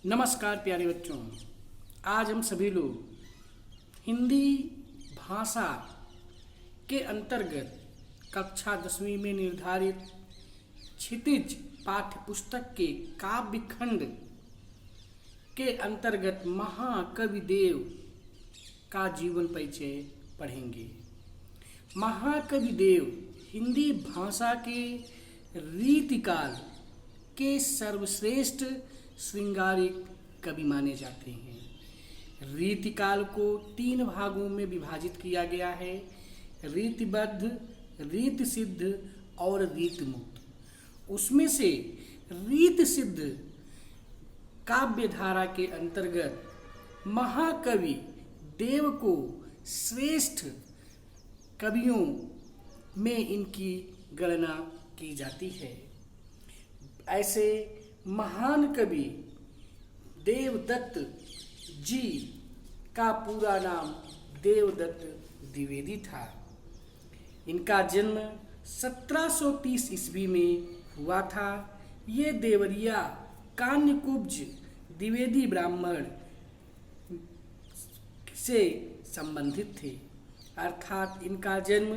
नमस्कार प्यारे बच्चों। आज हम सभी लोग हिंदी भाषा के अंतर्गत कक्षा 10वीं में निर्धारित क्षितिज पाठ्य पुस्तक के काव्य खंड के अंतर्गत महाकवि देव का जीवन परिचय पढ़ेंगे। महाकवि देव हिंदी भाषा के रीतिकाल के सर्वश्रेष्ठ श्रृंगारिक कवि माने जाते हैं। रीतिकाल को 3 भागों में विभाजित किया गया है: रीतिबद्ध, रीति सिद्ध और रीति मुक्त। उसमें से रीति सिद्ध काव्य धारा के अंतर्गत महाकवि देव को श्रेष्ठ कवियों में इनकी गणना की जाती है। ऐसे महान कवि देवदत्त जी का पूरा नाम देवदत्त द्विवेदी था। इनका जन्म 1730 ईस्वी में हुआ था। ये देवरिया कान्यकुब्ज द्विवेदी ब्राह्मण से संबंधित थे, अर्थात इनका जन्म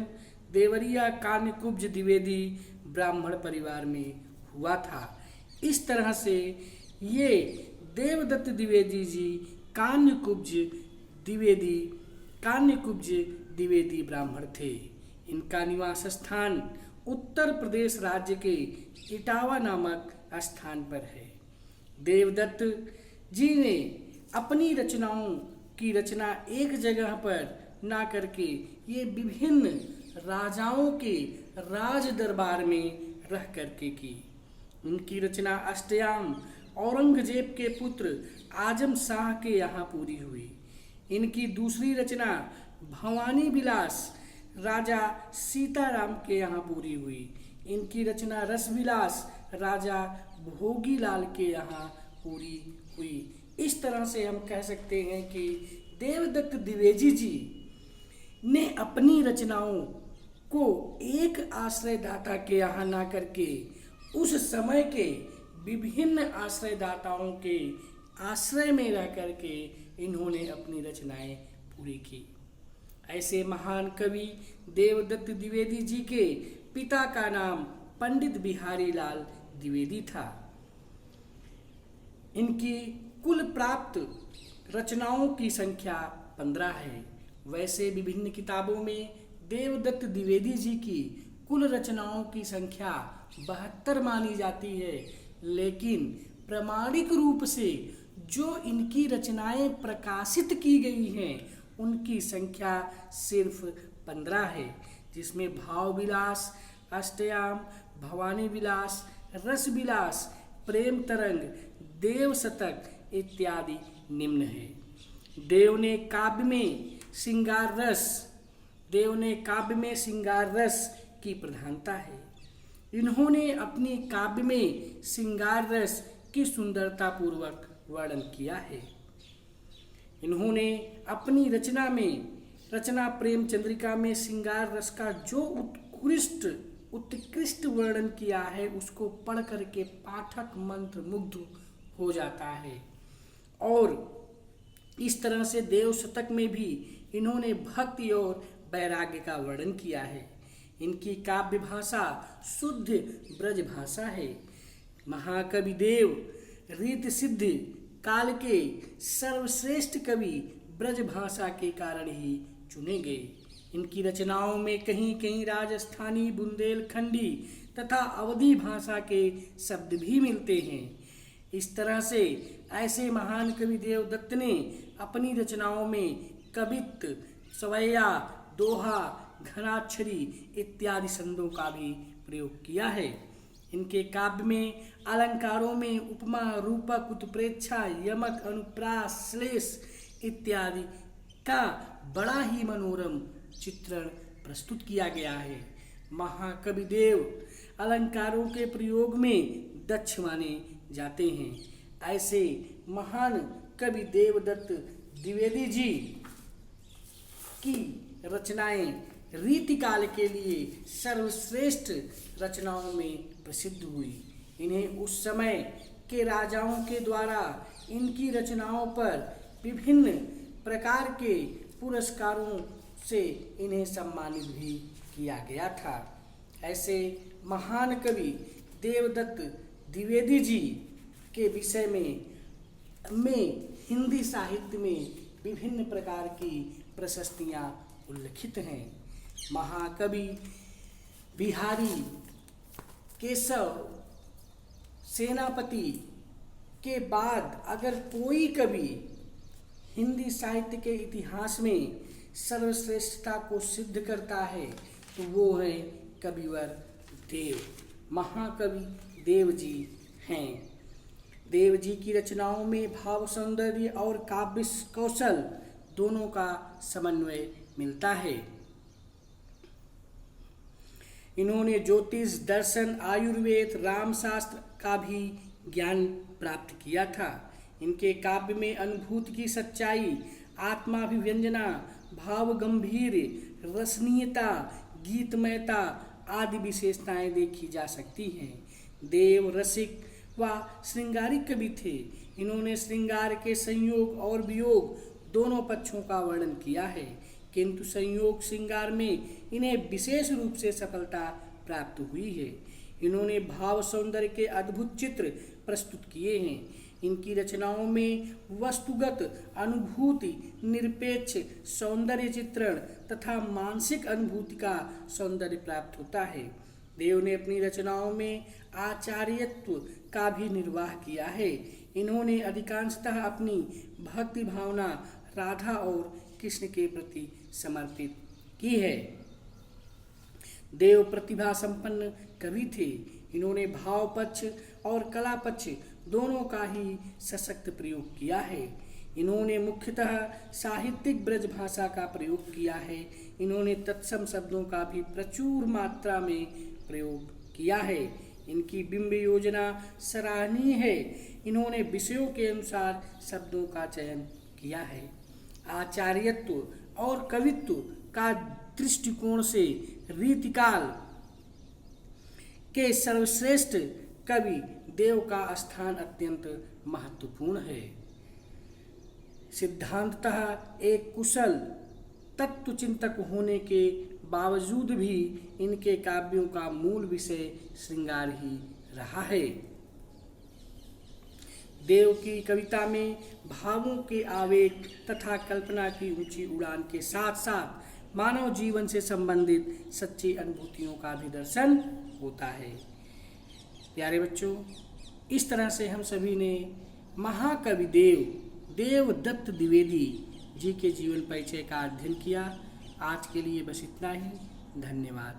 देवरिया कान्यकुब्ज द्विवेदी ब्राह्मण परिवार में हुआ था। इस तरह से ये देवदत्त द्विवेदी जी कान्यकुब्ज द्विवेदी ब्राह्मण थे। इनका निवास स्थान उत्तर प्रदेश राज्य के इटावा नामक स्थान पर है। देवदत्त जी ने अपनी रचनाओं की रचना एक जगह पर ना करके ये विभिन्न राजाओं के राज दरबार में रह करके की। उनकी रचना अष्टयाम औरंगजेब के पुत्र आजम शाह के यहाँ पूरी हुई। इनकी दूसरी रचना भवानी विलास राजा सीताराम के यहाँ पूरी हुई। इनकी रचना रस विलास राजा भोगीलाल के यहाँ पूरी हुई। इस तरह से हम कह सकते हैं कि देवदत्त द्विवेदी जी ने अपनी रचनाओं को एक आश्रयदाता के यहाँ ना करके उस समय के विभिन्न आश्रयदाताओं के आश्रय में रह करके इन्होंने अपनी रचनाएं पूरी की। ऐसे महान कवि देवदत्त द्विवेदी जी के पिता का नाम पंडित बिहारी लाल द्विवेदी था। इनकी कुल प्राप्त रचनाओं की संख्या 15 है। वैसे विभिन्न किताबों में देवदत्त द्विवेदी जी की कुल रचनाओं की संख्या 72 मानी जाती है, लेकिन प्रामाणिक रूप से जो इनकी रचनाएं प्रकाशित की गई हैं उनकी संख्या सिर्फ 15 है, जिसमें भाव विलास, अष्टयाम, भवानी विलास, रस विलास, प्रेम तरंग, देव शतक इत्यादि निम्न है। देव ने काव्य में श्रृंगार रस की प्रधानता है। इन्होंने अपनी काव्य में श्रृंगार रस की सुंदरता पूर्वक वर्णन किया है। इन्होंने अपनी रचना प्रेम चंद्रिका में श्रृंगार रस का जो उत्कृष्ट वर्णन किया है उसको पढ़ करके पाठक मंत्रमुग्ध हो जाता है। और इस तरह से देव शतक में भी इन्होंने भक्ति और वैराग्य का वर्णन किया है। इनकी काव्य भाषा शुद्ध ब्रज भाषा है। महाकवि देव रीति सिद्ध काल के सर्वश्रेष्ठ कवि ब्रज भाषा के कारण ही चुने गए। इनकी रचनाओं में कहीं कहीं राजस्थानी, बुंदेलखंडी तथा अवधी भाषा के शब्द भी मिलते हैं। इस तरह से ऐसे महान कवि देवदत्त ने अपनी रचनाओं में कवित्त, सवैया, दोहा, घनाक्षरी इत्यादि छंदों का भी प्रयोग किया है। इनके काव्य में अलंकारों में उपमा, रूपक, उत्प्रेक्षा, यमक, अनुप्रास, श्लेष इत्यादि का बड़ा ही मनोरम चित्रण प्रस्तुत किया गया है। महाकवि देव अलंकारों के प्रयोग में दक्ष माने जाते हैं। ऐसे महान कवि देवदत्त द्विवेदी जी की रचनाएं रीतिकाल के लिए सर्वश्रेष्ठ रचनाओं में प्रसिद्ध हुई। इन्हें उस समय के राजाओं के द्वारा इनकी रचनाओं पर विभिन्न प्रकार के पुरस्कारों से इन्हें सम्मानित भी किया गया था। ऐसे महान कवि देवदत्त द्विवेदी जी के विषय में हिंदी साहित्य में विभिन्न प्रकार की प्रशस्तियाँ उल्लिखित हैं। महाकवि बिहारी केशव सेनापति के बाद अगर कोई कवि हिंदी साहित्य के इतिहास में सर्वश्रेष्ठता को सिद्ध करता है तो वो है कविवर देव, महाकवि देव जी हैं। देव जी की रचनाओं में भाव सौंदर्य और काव्य कौशल दोनों का समन्वय मिलता है। इन्होंने ज्योतिष, दर्शन, आयुर्वेद, रामशास्त्र का भी ज्ञान प्राप्त किया था। इनके काव्य में अनुभूति की सच्चाई, आत्माभिव्यंजना, भाव गंभीर, रसनीयता, गीतमयता आदि विशेषताएं देखी जा सकती हैं। देव रसिक व श्रृंगारिक कवि थे। इन्होंने श्रृंगार के संयोग और वियोग दोनों पक्षों का वर्णन किया है, किंतु संयोग श्रृंगार में इन्हें विशेष रूप से सफलता प्राप्त हुई है। इन्होंने भाव सौंदर्य के अद्भुत चित्र प्रस्तुत किए हैं। इनकी रचनाओं में वस्तुगत अनुभूति, निरपेक्ष सौंदर्य चित्रण तथा मानसिक अनुभूति का सौंदर्य प्राप्त होता है। देव ने अपनी रचनाओं में आचार्यत्व का भी निर्वाह किया है। इन्होंने अधिकांशतः अपनी भक्ति भावना राधा और कृष्ण के प्रति समर्पित की है। देव प्रतिभा संपन्न कवि थे। इन्होंने भाव पक्ष और कला पक्ष दोनों का ही सशक्त प्रयोग किया है। इन्होंने मुख्यतः साहित्यिक ब्रज भाषा का प्रयोग किया है। इन्होंने तत्सम शब्दों का भी प्रचुर मात्रा में प्रयोग किया है। इनकी बिंब योजना सराहनीय है। इन्होंने विषयों के अनुसार शब्दों का चयन किया है। आचार्यत्व और कवित्व का दृष्टिकोण से रीतिकाल के सर्वश्रेष्ठ कवि देव का स्थान अत्यंत महत्वपूर्ण है। सिद्धांततः एक कुशल तत्व चिंतक होने के बावजूद भी इनके काव्यों का मूल विषय श्रृंगार ही रहा है। देव की कविता में भावों के आवेग तथा कल्पना की ऊंची उड़ान के साथ साथ मानव जीवन से संबंधित सच्ची अनुभूतियों का भी दर्शन होता है। प्यारे बच्चों, इस तरह से हम सभी ने महाकवि देवदत्त द्विवेदी जी के जीवन परिचय का अध्ययन किया। आज के लिए बस इतना ही। धन्यवाद।